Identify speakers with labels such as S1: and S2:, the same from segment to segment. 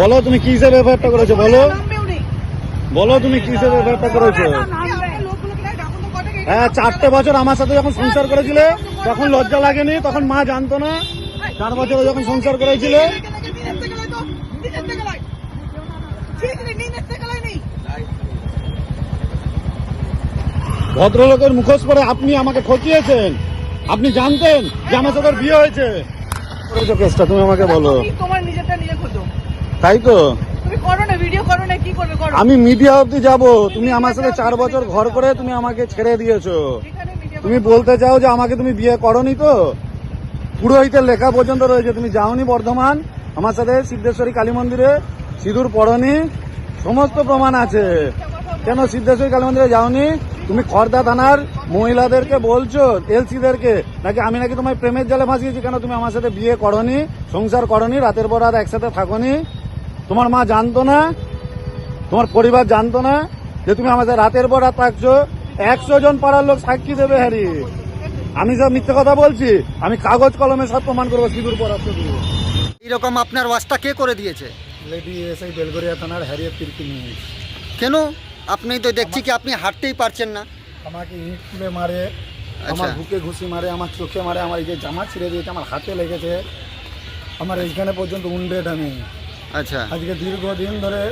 S1: বলো তুমি কি হিসেবে ব্যাপারটা করেছো, বলো বলো তুমি কি হিসেবে ব্যাপারটা করেছো। হ্যাঁ, 4টে বছর আমার সাথে যখন সংসার করেছিলে তখন লজ্জা লাগেনি, তখন মা জানতো না। 4 বছরে যখন সংসার করেছিলে ভদ্রলোকের মুখোশ পরে আপনি আমাকে ঠকিয়েছেন। আপনি জানতেন যে আমার সাথে বিয়ে হয়েছে। করেছো কেসটা তুমি আমাকে বলো।
S2: তোমার নিজেরটা নিজে খোঁজো।
S1: তাই তো
S2: তুমি করো না, ভিডিও করো না, কি করবে করো।
S1: আমি মিডিয়া অবধি যাব। তুমি আমার সাথে 4 বছর ঘর করে তুমি আমাকে ছেড়ে দিয়েছো। তুমি বলতে চাও যে আমাকে তুমি বিয়ে করনি তো? পুরোহিতের লেখা পর্যন্ত রয়েছে তুমি যাওনি বর্ধমান আমার সাথে সিদ্ধেশ্বরী কালী মন্দিরে, সিঁদুর পড়নি, সমস্ত প্রমাণ আছে। কেন সিদ্ধেশ্বরী কালী মন্দিরে যাওনি? তুমি খড়দা থানার মহিলাদেরকে বলছো, এলসিদেরকে, নাকি আমি নাকি তোমার প্রেমের জালে ফাঁসিয়েছি। কেন তুমি আমার সাথে বিয়ে করনি, সংসার করনি, রাতের পর রাত একসাথে থাকনি? তোমার মা জানতো না, তোমার পরিবার জানতো না যে তুমি আমাদের রাতের পর রাত থাকছো? 100 জন পাড়ার লোক সাক্ষী দেবে। হ্যারি, আমি সব মিথ্যে কথা বলছি? আমি কাগজ কলমে সব প্রমাণ করবো সিঁদুর পরার ছবি।
S3: এইরকম আপনার ওয়াজটা কে করে দিয়েছে?
S4: লেডি এসআই বেলগড়িয়া থানার হ্যারিয়েট তির্কি নিয়ে
S3: কেন? আপনি তো দেখছি কি আপনি হাঁটতেই পারছেন না।
S4: আমাকে ইট তুলে মারে, আমার
S3: আচ্ছা।
S4: বুকে ঘুষি মারে, আমার চোখে মারে, আমার এই যে জামা ছিঁড়ে দিয়েছে, আমার হাতে লেগেছে, আমার এইখানে পর্যন্ত উন্ডেড। আমি
S3: আচ্ছা,
S4: আজকে দীর্ঘদিন ধরে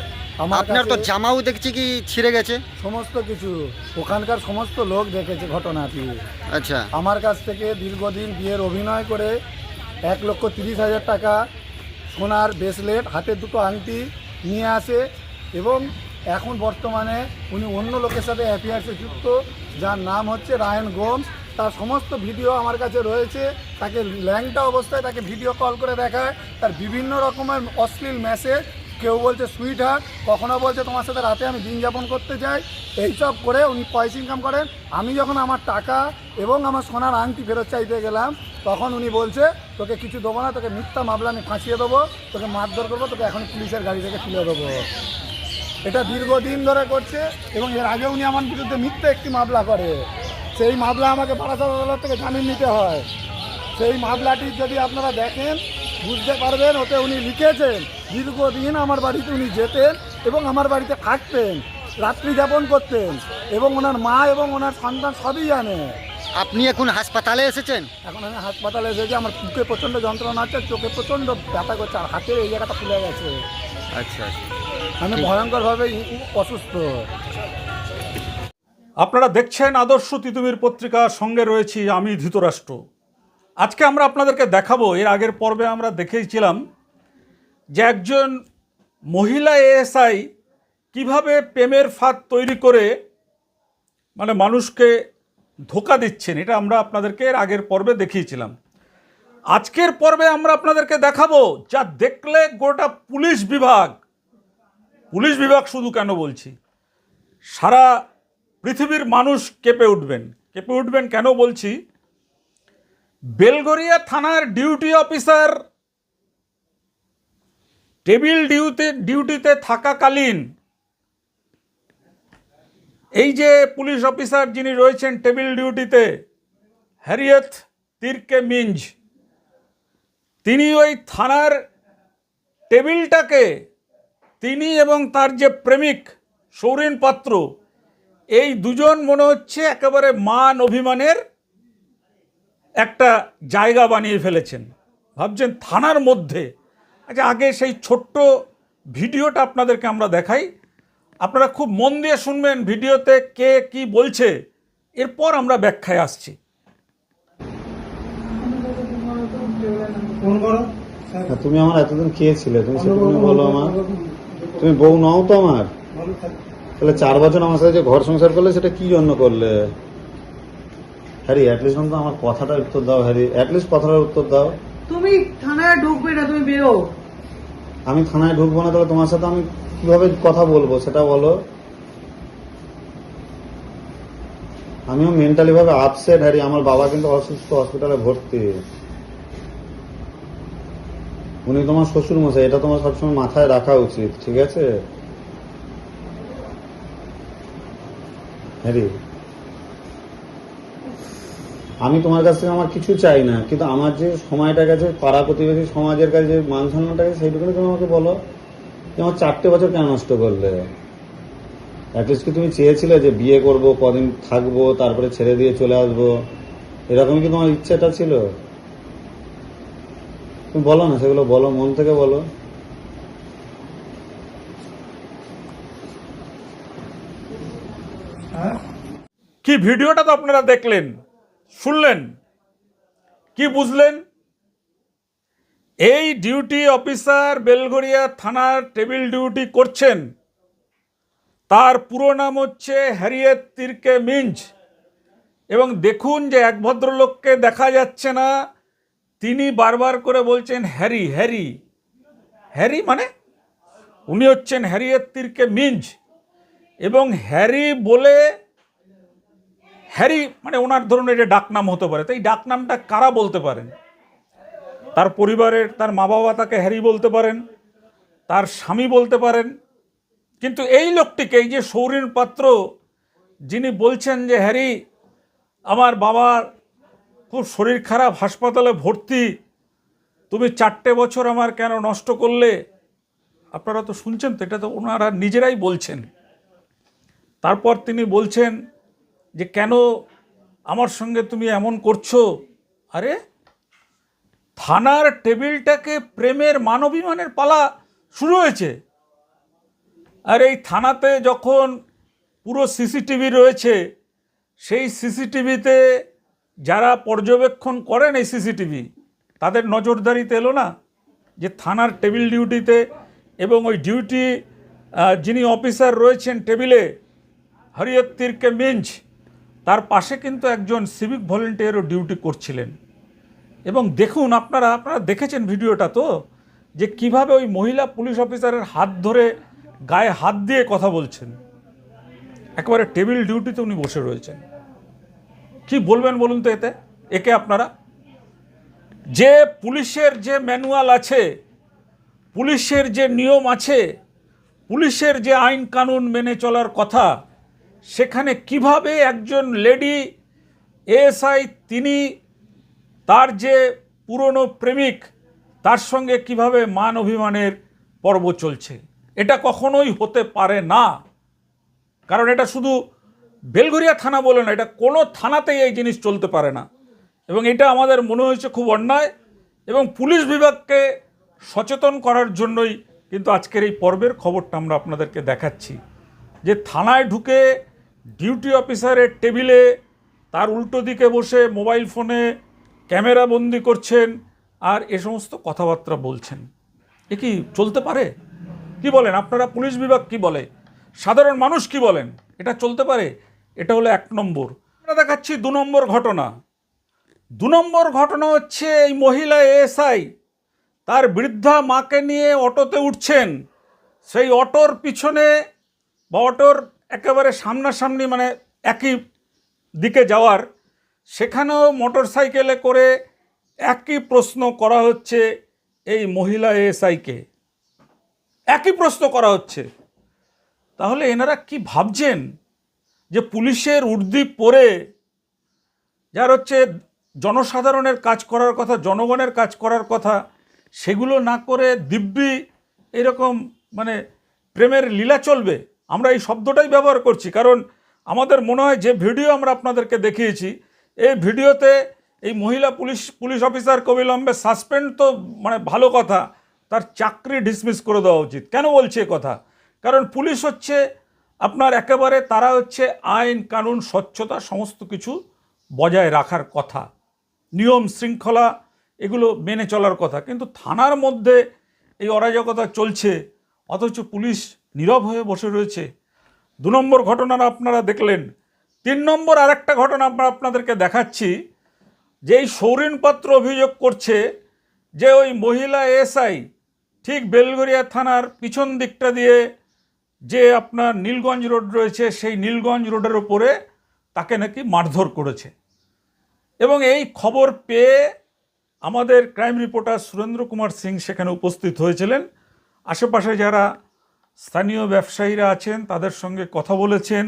S4: আমার
S3: আপনার তো
S4: কাছে
S3: জামাও দেখছি কি ছিঁড়ে গেছে।
S4: সমস্ত কিছু ওখানকার সমস্ত লোক দেখেছে ঘটনাটি।
S3: আচ্ছা,
S4: আমার কাছ থেকে দীর্ঘদিন বিয়ের অভিনয় করে 1,30,000 টাকা সোনার ব্রেসলেট, হাতে 2টো আংটি নিয়ে আসে এবং এখন বর্তমানে উনি অন্য লোকের সাথে অ্যাফেয়ার্সে যুক্ত, যার নাম হচ্ছে রায়ন গোমস। তার সমস্ত ভিডিও আমার কাছে রয়েছে। তাকে ল্যাংটা অবস্থায় তাকে ভিডিও কল করে দেখায়, তার বিভিন্ন রকমের অশ্লীল মেসেজ। কেউ বলছে সুইট হার্ট, কখনো বলছে তোমার সাথে রাতে আমি দিন যাপন করতে চাই। এইসব করে উনি পয়সা ইনকাম করেন। আমি যখন আমার টাকা এবং আমার সোনার আংটি ফেরত চাইতে গেলাম, তখন উনি বলছে তোকে কিছু দেবো না, তোকে মিথ্যা মামলা আমি ফাঁসিয়ে দেবো, তোকে মারধর করবো, তোকে এখন পুলিশের গাড়ি থেকে তুলে দেবো। এটা দীর্ঘদিন ধরে করছে এবং এর আগে উনি আমার বিরুদ্ধে মিথ্যা একটি মামলা করে। সেই মামলা আমাকে বারাসাত আদালত থেকে জামিন নিতে হয়। সেই মামলাটি যদি আপনারা দেখেন বুঝতে পারবেন, ওতে উনি লিখেছেন দীর্ঘদিন আমার বাড়িতে উনি যেতেন এবং আমার বাড়িতে থাকতেন, রাত্রি যাপন করতেন এবং ওনার মা এবং ওনার সন্তান সবই জানে।
S3: আপনি এখন হাসপাতালে এসেছেন?
S4: এখন আমি হাসপাতালে এসেছি, আমার বুকে প্রচণ্ড যন্ত্রণা হচ্ছে, চোখে প্রচণ্ড ব্যথা করছে, আর হাতের এই জায়গাটা ফুলে গেছে।
S3: আচ্ছা,
S4: আমি ভয়ঙ্করভাবে অসুস্থ।
S5: আপনারা দেখছেন আদর্শ তিতুমির পত্রিকার সঙ্গে রয়েছি আমি ধৃতরাষ্ট্র। আজকে আমরা আপনাদেরকে দেখাবো, এর আগের পর্বে আমরা দেখেছিলাম যে একজন মহিলা এএসআই কিভাবে প্রেমের ফাঁদ তৈরি করে মানে মানুষকে ধোঁকা দিচ্ছেন। এটা আমরা আপনাদেরকে এর আগের পর্বে দেখিয়েছিলাম। আজকের পর্বে আমরা আপনাদেরকে দেখাবো যা দেখলে গোটা পুলিশ বিভাগ শুধু কেন বলছি, সারা পৃথিবীর মানুষ কেঁপে উঠবেন। কেন বলছি? বেলগড়িয়া থানার ডিউটি অফিসার টেবিল ডিউটিতে থাকাকালীন এই যে পুলিশ অফিসার যিনি রয়েছেন টেবিল ডিউটিতে, হ্যারিয়েট তির্কে মিঞ্জ, তিনি ওই থানার টেবিলটাকে তিনি এবং তার যে প্রেমিক সৌরিন পাত্র, এই দুজন মনে হচ্ছে একেবারে মান অভিমানের একটা জায়গা বানিয়ে ফেলেছেন। ভাবছেন থানার মধ্যে। আচ্ছা, আগে সেই ছোট্ট ভিডিওটা আপনাদেরকে আমরা দেখাই, আপনারা খুব মন দিয়ে শুনবেন ভিডিওতে কে কি বলছে, এরপর আমরা ব্যাখ্যায় আসছি।
S1: তুমি আমার এতদিন খেয়েছিলে, তুমি সেটা বলো। আমার তুমি বউ নাও তো আমার, তাহলে 4 বছর আমার সাথে যে ঘর সংসার করলে সেটা কি জন্য করলে? হ্যারি, অ্যাটলিস্ট অন্তত আমার কথাটার উত্তর দাও। হ্যারি, অ্যাটলিস্ট কথাটার উত্তর দাও।
S2: তুমি থানায় ঢুকবে না, তুমি বেরো।
S1: আমি থানায় ঢুকবো না, তাহলে তোমার সাথে আমি কিভাবে কথা বলবো সেটা বলো। আমিও মেন্টালি ভাবে আপসেট। হ্যারি, আমার বাবা কিন্তু অসুস্থ, হসপিটালে ভর্তি। উনি তোমার শ্বশুর মশাই, এটা তোমার সবসময় মাথায় রাখা উচিত, ঠিক আছে? হ্যারি, আমি তোমার কাছ থেকে আমার কিছু চাই না, কিন্তু আমার যে সময়টা গেছে, পাড়া প্রতিবেশী সমাজের কাছে যে মান সম্মানটা গেছে, সেইটুকুনি তুমি আমাকে বলো। আমার 4টে বছর কেন নষ্ট করলে? অ্যাটলিস্ট কি তুমি চেয়েছিলে যে বিয়ে করব, কদিন থাকবো, তারপরে ছেড়ে দিয়ে চলে আসবো, এরকম কি তোমার ইচ্ছাটা ছিল? তুমি বলো না, সেগুলো বলো, মন থেকে বলো।
S5: কি ভিডিওটা তো আপনারা দেখলেন, শুনলেন, কি বুঝলেন? এই ডিউটি অফিসার বেলঘরিয়া থানার টেবিল ডিউটি করছেন, তার পুরো নাম হচ্ছে হ্যারিয়েত তিরকে মিঞ্জ। এবং দেখুন যে এক ভদ্রলোককে দেখা যাচ্ছে না, তিনি বারবার করে বলছেন হ্যারি হ্যারি হ্যারি, মানে উনি হচ্ছেন হ্যারিয়েত তিরকে মিঞ্জ। এবং হ্যারি বলে, হ্যারি মানে ওনার ধরুন এটা ডাকনাম হতে পারে, তো এই ডাকনামটা কারা বলতে পারেন? তার পরিবারের, তার মা বাবা তাকে হ্যারি বলতে পারেন, তার স্বামী বলতে পারেন, কিন্তু এই লোকটিকে, এই যে সৌরিন পাত্র, যিনি বলছেন যে হ্যারি আমার বাবার খুব শরীর খারাপ, হাসপাতালে ভর্তি, তুমি 4টে বছর আমার কেন নষ্ট করলে? আপনারা তো শুনছেন তো, এটা তো ওনারা নিজেরাই বলছেন। তারপর তিনি বলছেন যে কেন আমার সঙ্গে তুমি এমন করছো? আরে থানার টেবিলটাকে প্রেমের মানবিমানের পালা শুরু হয়েছে। আর এই থানাতে যখন পুরো সিসিটিভি রয়েছে, সেই সিসিটিভিতে যারা পর্যবেক্ষণ করেন এই সিসিটিভি, তাদের নজরদারিতে এলো না যে থানার টেবিল ডিউটিতে, এবং ওই ডিউটি যিনি অফিসার রয়েছেন টেবিলে, হরিয়ত তিরকে মিঞ্জ, তার পাশে কিন্তু একজন সিভিক ভলেন্টিয়ারও ডিউটি করছিলেন। এবং দেখুন, আপনারা দেখেছেন ভিডিওটা তো, যে কিভাবে ওই মহিলা পুলিশ অফিসারের হাত ধরে গায়ে হাত দিয়ে কথা বলছেন। একেবারে টেবিল ডিউটিতে উনি বসে রয়েছেন। কি বলবেন বলুন তো একে আপনারা? যে পুলিশের যে ম্যানুয়াল আছে, পুলিশের যে নিয়ম আছে, পুলিশের যে আইন কানুন মেনে চলার কথা, সেখানে কিভাবে একজন লেডি এএসআই, তিনি তার যে পুরনো প্রেমিক, তার সঙ্গে কিভাবে মান অভিমানের পর্ব চলছে? এটা কখনোই হতে পারে না। কারণ এটা শুধু বেলঘরিয়া থানা বলে না, এটা কোনো থানাতেই এই জিনিস চলতে পারে না। এবং এটা আমাদের মনে হয়েছে খুব অন্যায়, এবং পুলিশ বিভাগকে সচেতন করার জন্যই কিন্তু আজকের এই পর্বের খবরটা আমরা আপনাদেরকে দেখাচ্ছি। যে থানায় ঢুকে ডিউটি অফিসারের টেবিলে তার উল্টো দিকে বসে মোবাইল ফোনে ক্যামেরা বন্দি করছেন আর এ সমস্ত কথাবার্তা বলছেন। এ কি চলতে পারে? কি বলেন আপনারা? পুলিশ বিভাগ কি বলে? সাধারণ মানুষ কি বলেন? এটা চলতে পারে? এটা হলো 1 নম্বর। আমরা দেখাচ্ছি 2 নম্বর ঘটনা। 2 নম্বর ঘটনা হচ্ছে এই মহিলা এএসআই তার বৃদ্ধা মাকে নিয়ে অটোতে উঠছেন। সেই অটোর পিছনে বা অটোর একেবারে সামনাসামনি, মানে একই দিকে যাওয়ার, সেখানেও মোটর সাইকেলে করে একই প্রশ্ন করা হচ্ছে এই মহিলা এএসআইকে। একই প্রশ্ন করা হচ্ছে। তাহলে এনারা কি ভাবছেন যে পুলিশের উর্দি পরে, যার হচ্ছে জনসাধারণের কাজ করার কথা, জনগণের কাজ করার কথা, সেগুলো না করে দিব্যি এরকম মানে প্রেমের লীলা চলবে? আমরা এই শব্দটাই ব্যবহার করছি, কারণ আমাদের মনে হয় যে ভিডিও আমরা আপনাদেরকে দেখিয়েছি, এই ভিডিওতে এই মহিলা পুলিশ অফিসারকে অবিলম্বে সাসপেন্ড তো মানে ভালো কথা, তার চাকরি ডিসমিস করে দেওয়া উচিত। কেন বলছি এ কথা? কারণ পুলিশ হচ্ছে আপনার একেবারে, তারা হচ্ছে আইন কানুন, স্বচ্ছতা সমস্ত কিছু বজায় রাখার কথা, নিয়ম শৃঙ্খলা এগুলো মেনে চলার কথা। কিন্তু থানার মধ্যে এই অরাজকতা চলছে, অথচ পুলিশ নীরব হয়ে বসে রয়েছে। 2 নম্বর ঘটনাটা আপনারা দেখলেন। 3 নম্বর আরেকটা ঘটনা আমরা আপনাদেরকে দেখাচ্ছি, যে এই সৌরিন পাত্র অভিযোগ করছে যে ওই মহিলা এএসআই ঠিক বেলঘরিয়া থানার পিছন দিকটা দিয়ে যে আপনার নীলগঞ্জ রোড রয়েছে, সেই নীলগঞ্জ রোডের ওপরে তাকে নাকি মারধর করেছে। এবং এই খবর পেয়ে আমাদের ক্রাইম রিপোর্টার সুরেন্দ্র কুমার সিং সেখানে উপস্থিত হয়েছিলেন। আশেপাশে যারা স্থানীয় ব্যবসায়ীরা আছেন তাদের সঙ্গে কথা বলেছেন।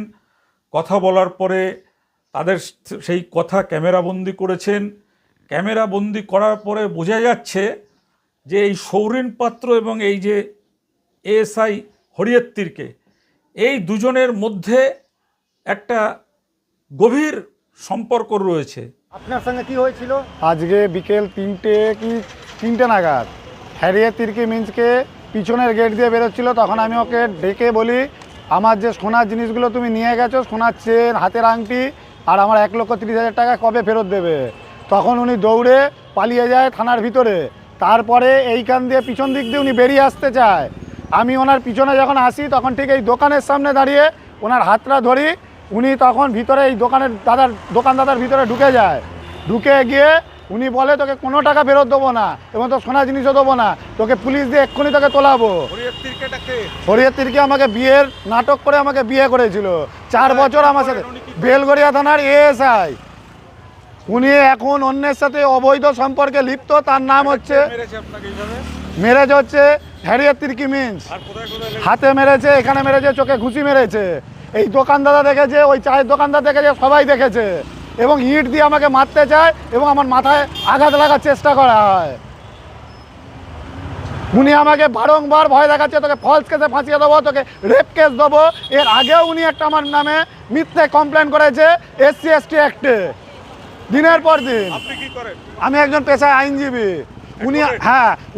S5: কথা বলার পরে তাদের সেই কথা ক্যামেরাবন্দি করেছেন। ক্যামেরাবন্দি করার পরে বোঝা যাচ্ছে যে এই সৌরিন পাত্র এবং এই যে এএসআই হরিয়ত তিরকে, এই দুজনের মধ্যে একটা গভীর সম্পর্ক রয়েছে।
S3: আপনার সঙ্গে কি হয়েছিল?
S4: আজকে বিকেল 3টে নাগাদ হ্যারিয়েত তির্কি মিন্সকে পিছনের গেট দিয়ে বেরোচ্ছিল। তখন আমি ওকে ডেকে বলি, আমার যে সোনার জিনিসগুলো তুমি নিয়ে গেছো, সোনার চেন, হাতের আংটি আর আমার 1,30,000 টাকা কবে ফেরত দেবে? তখন উনি দৌড়ে পালিয়ে যায় থানার ভিতরে। তারপরে এইখান দিয়ে পিছন দিক দিয়ে উনি বেরিয়ে আসতে চায়। আমি ওনার পিছনে যখন আসি তখন ঠিক এই দোকানের সামনে দাঁড়িয়ে ওনার হাতটা ধরি। উনি তখন ভিতরে এই দোকানদাদার ভিতরে ঢুকে যায়। ঢুকে গিয়ে উনি বলে, তোকে কোনো টাকা ফেরত দেবো না এবং তোর সোনা জিনিসও দেবো না, তোকে পুলিশ দিয়ে এক্ষুনি তোকে তোলাবো। হরিয়ত তির্কি আমাকে বিয়ের নাটক করে আমাকে বিয়ে করেছিল 4 বছর আমার সাথে, বেলগড়িয়া থানার এএসআই। উনি এখন অন্যের সাথে অবৈধ সম্পর্কে লিপ্ত। তার নাম হচ্ছে মেরেছে হচ্ছে হ্যারিয়েত তির্কি মিন্স। হাতে মেরেছে, এখানে মেরেছে, চোখে ঘুষি মেরেছে। এই দোকানদাদা দেখেছে, ওই চায়ের দোকানদার দেখেছে, সবাই দেখেছে। এবং ইট দিয়ে আমাকে মারতে চায় এবং আমার মাথায় আঘাত লাগার চেষ্টা করা হয়। উনি আমাকে বারংবার ভয় দেখাচ্ছে, তোকে ফলস কেসে ফাঁসিয়ে দেবো, তোকে রেপ কেস দেবো। এর আগেও উনি একটা আমার নামে মিথ্যে কমপ্লেন করেছে SC/ST অ্যাক্টে। দিনের পর দিন। আমি একজন পেশায় আইনজীবী।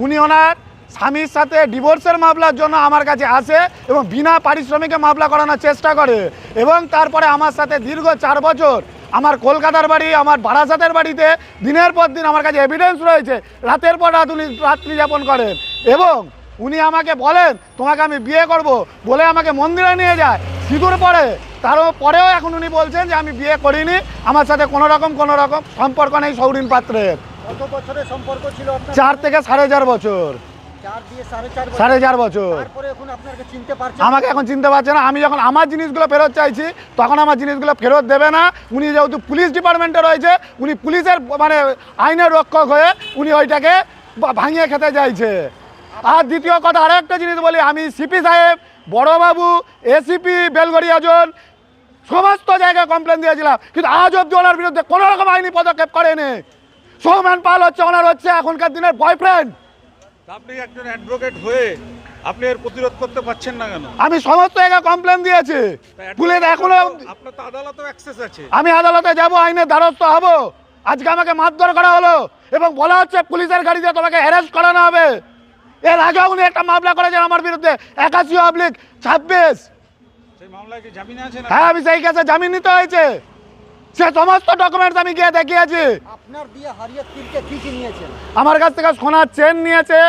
S4: উনি ওনার স্বামীর সাথে ডিভোর্সের মামলার জন্য আমার কাছে আসে এবং বিনা পারিশ্রমিকে মামলা করানোর চেষ্টা করে। এবং তারপরে আমার সাথে দীর্ঘ 4 বছর আমার কলকাতার বাড়ি, আমার বারাসাতের বাড়িতে দিনের পর দিন আমার কাছে এভিডেন্স রয়েছে, রাতের পর রাত উনি রাত্রি যাপন করেন। এবং উনি আমাকে বলেন, তোমাকে আমি বিয়ে করব বলে আমাকে মন্দিরে নিয়ে যায়, সিঁদুর পরে। পরেও এখন উনি বলছেন যে আমি বিয়ে করিনি, আমার সাথে কোনো রকম সম্পর্ক নেই সৌরিন পাত্রের।
S3: কত বছরের সম্পর্ক ছিল আপনার?
S4: 4 থেকে 4.5 বছর।
S3: 4 দিয়ে 4.5 বছর।
S4: 4.5 বছর।
S3: তারপরে এখন আপনাকে চিনতে পারছেন?
S4: আমাকে এখন চিনতে পারছে না। আমি যখন আমার জিনিসগুলো ফেরত চাইছি তখন আমার জিনিসগুলো ফেরত দেবে না। উনি যেহেতু পুলিশ ডিপার্টমেন্টে রয়েছে, উনি পুলিশের মানে আইনের রক্ষক হয়ে উনি ওইটাকে ভাঙিয়ে খেতে চাইছে। আর দ্বিতীয় কথা, আরও একটা জিনিস বলি, আমি সিপি সাহেব, বড়বাবু, ACP বেলগড়িয়া জোন সমস্ত জায়গায় কমপ্লেন দিয়েছিলাম, কিন্তু আজ অব্দি ওনার বিরুদ্ধে কোনো রকম আইনি পদক্ষেপ করেনি। সৌমেন পাল ওনার এখনকার দিনের বয়ফ্রেন্ড।
S5: আপনি একজন অ্যাডভোকেট হয়ে আপনি এর প্রতিরোধ করতে পারছেন না কেন?
S4: আমি সমস্ত জায়গায় কমপ্লেন দিয়েছি, পুলিশ এখনো।
S5: আপনার তো আদালতেও অ্যাক্সেস আছে।
S4: আমি আদালতে যাব, আইনের দ্বারস্থ হব। আজকে আমাকে মারধর করা হলো এবং বলা হচ্ছে পুলিশের গাড়িতে তোমাকে হ্যারাস করানো হবে। এর আগে উনি একটা মামলা করেছেন আমার বিরুদ্ধে 81/26।
S5: সেই মামলায় কি জামিন আছে না?
S4: হ্যাঁ, আমি সেই কেসে জামিন নিতে হয়েছে। সে সমস্ত ডকুমেন্টস আমি গিয়ে দেখিয়েছি।
S3: আপনার দিয়ে হরিয়ত তির্কি কি কি নিয়েছেন?
S4: আমার কাছ থেকে সোনার চেন নিয়েছে,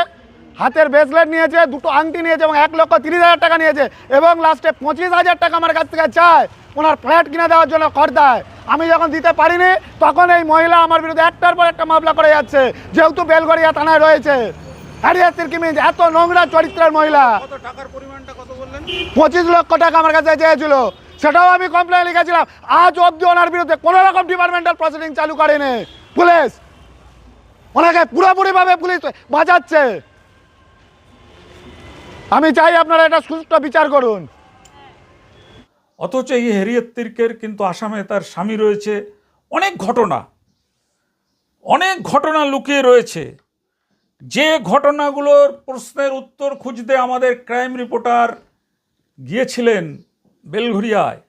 S4: হাতের ব্রেসলেট নিয়েছে, 2টো আংটি নিয়েছে এবং 1,30,000 টাকা নিয়েছে। এবং লাস্টে 25,000 টাকা আমার কাছ থেকে চায় ওনার ফ্ল্যাট কিনে দেওয়ার জন্য কর্তায়। আমি যখন দিতে পারিনি তখন এই মহিলা আমার বিরুদ্ধে একটার পর একটা মামলা করে যাচ্ছে, যেহেতু বেলগড়িয়া থানায় রয়েছে। হ্যারিয়েত তির্কি মিন্স এত নোংরা চরিত্রের মহিলা।
S5: কত টাকার পরিমাণটা কত বললেন?
S4: 25 লক্ষ টাকা আমার কাছে চেয়েছিল, সেটাও আমি কমপ্লেন লিখেছিলাম। আজ অব্দি ওনার বিরুদ্ধে কোনো রকম ডিপার্টমেন্টাল প্রসিডিং চালু করেনি পুলিশ। ওনাকে পুরোপুরিভাবে পুলিশ বাঁচাচ্ছে। আমি চাই আপনারা এটা সুষ্ঠু বিচার করুন।
S5: অথচ এই হ্যারিয়েত তির্কের কিন্তু আসামে তার স্বামী রয়েছে। অনেক ঘটনা লুকিয়ে রয়েছে, যে ঘটনাগুলোর প্রশ্নের উত্তর খুঁজতে আমাদের ক্রাইম রিপোর্টার গিয়েছিলেন বেলঘরিয়ায়।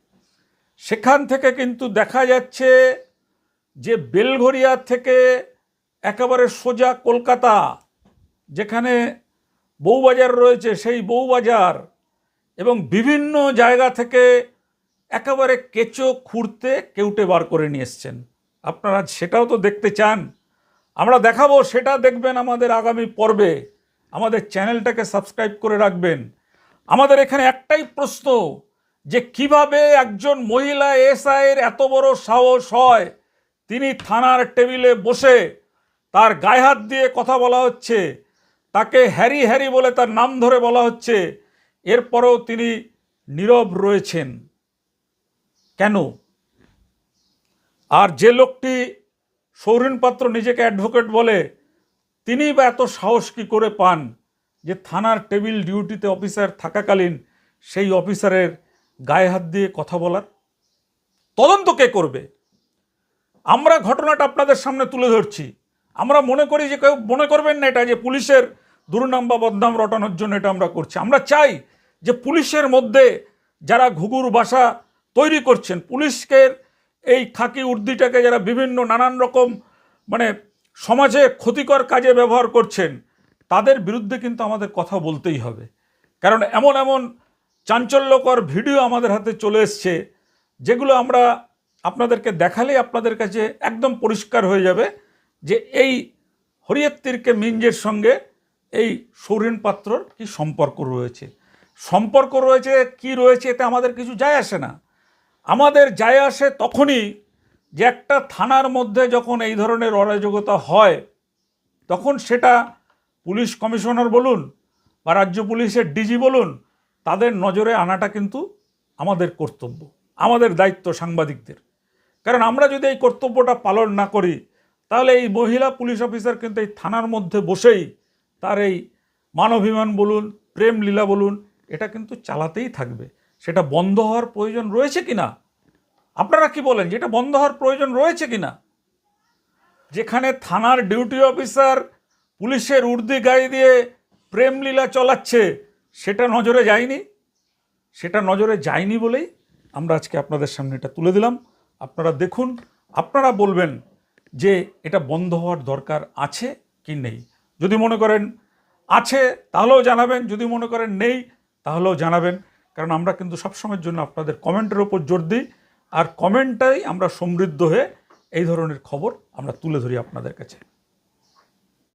S5: সেখান থেকে কিন্তু দেখা যাচ্ছে যে বেলঘরিয়া থেকে একেবারে সোজা কলকাতা, যেখানে বউবাজার রয়েছে, সেই বউবাজার এবং বিভিন্ন জায়গা থেকে একেবারে কেঁচো খুঁড়তে কেউটে বার করে নিয়ে এসছেন। আপনারা সেটাও তো দেখতে চান, আমরা দেখাবো, সেটা দেখবেন আমাদের আগামী পর্বে। আমাদের চ্যানেলটাকে সাবস্ক্রাইব করে রাখবেন। আমাদের এখানে একটাই প্রশ্ন, যে কিভাবে একজন মহিলা এসআইয়ের এত বড় সাহস হয়, তিনি থানার টেবিলে বসে তার গায়ে হাত দিয়ে কথা বলা হচ্ছে, তাকে হ্যারি হ্যারি বলে তার নাম ধরে বলা হচ্ছে, এরপরেও তিনি নীরব রয়েছেন কেন? আর যে লোকটি সৌরিন পাত্র নিজেকে অ্যাডভোকেট বলে, তিনি বা এত সাহস কী করে পান যে থানার টেবিল ডিউটিতে অফিসার থাকাকালীন সেই অফিসারের গায়ে হাত দিয়ে কথা বলার? তদন্ত কে করবে? আমরা ঘটনাটা আপনাদের সামনে তুলে ধরছি। আমরা মনে করি যে কেউ মনে করবেন না এটা যে পুলিশের দুর্নাম বা বদনাম রটানোর জন্য এটা আমরা করছি। আমরা চাই যে পুলিশের মধ্যে যারা ঘুঘুর বাসা তৈরি করছেন, পুলিশকে এই খাকি উর্দিটাকে যারা বিভিন্ন নানান রকম মানে সমাজে ক্ষতিকর কাজে ব্যবহার করছেন, তাদের বিরুদ্ধে কিন্তু আমাদের কথা বলতেই হবে। কারণ এমন এমন চাঞ্চল্যকর ভিডিও আমাদের হাতে চলে এসছে, যেগুলো আমরা আপনাদেরকে দেখালেই আপনাদের কাছে একদম পরিষ্কার হয়ে যাবে যে এই হরিয়ত তিরকে মিঞ্জের সঙ্গে এই সৌরেন পাত্রর কি সম্পর্ক রয়েছে। সম্পর্ক রয়েছে কি রয়েছে এতে আমাদের কিছু যায় আসে না। আমাদের যায় আসে তখনই যে একটা থানার মধ্যে যখন এই ধরনের অরাজকতা হয়, তখন সেটা পুলিশ কমিশনার বলুন বা রাজ্য পুলিশের ডিজি বলুন, তাদের নজরে আনাটা কিন্তু আমাদের কর্তব্য, আমাদের দায়িত্ব সাংবাদিকদের। কারণ আমরা যদি এই কর্তব্যটা পালন না করি, তাহলে এই মহিলা পুলিশ অফিসার কিন্তু এই থানার মধ্যে বসেই তার এই মানবিমান বলুন, প্রেম লীলা বলুন, এটা কিন্তু চালাতেই থাকবে। সেটা বন্ধ হওয়ার প্রয়োজন রয়েছে কি না? আপনারা কি বলেন যে এটা বন্ধ হওয়ার প্রয়োজন রয়েছে কি না? যেখানে থানার ডিউটি অফিসার পুলিশের উর্দি গায়ে দিয়ে প্রেম লীলা চালাচ্ছে, সেটা নজরে যায়নি। সেটা নজরে যায়নি বলেই আমরা আজকে আপনাদের সামনে এটা তুলে দিলাম। আপনারা দেখুন, আপনারা বলবেন যে এটা বন্ধ হওয়ার দরকার আছে কি নেই। যদি মনে করেন আছে তাহলেও জানাবেন, যদি মনে করেন নেই তাহলেও জানাবেন। কারণ আমরা কিন্তু সবসময়ের জন্য আপনাদের কমেন্টের ওপর জোর দিই, আর কমেন্টটাই আমরা সমৃদ্ধ হয়ে এই ধরনের খবর আমরা তুলে ধরি আপনাদের কাছে।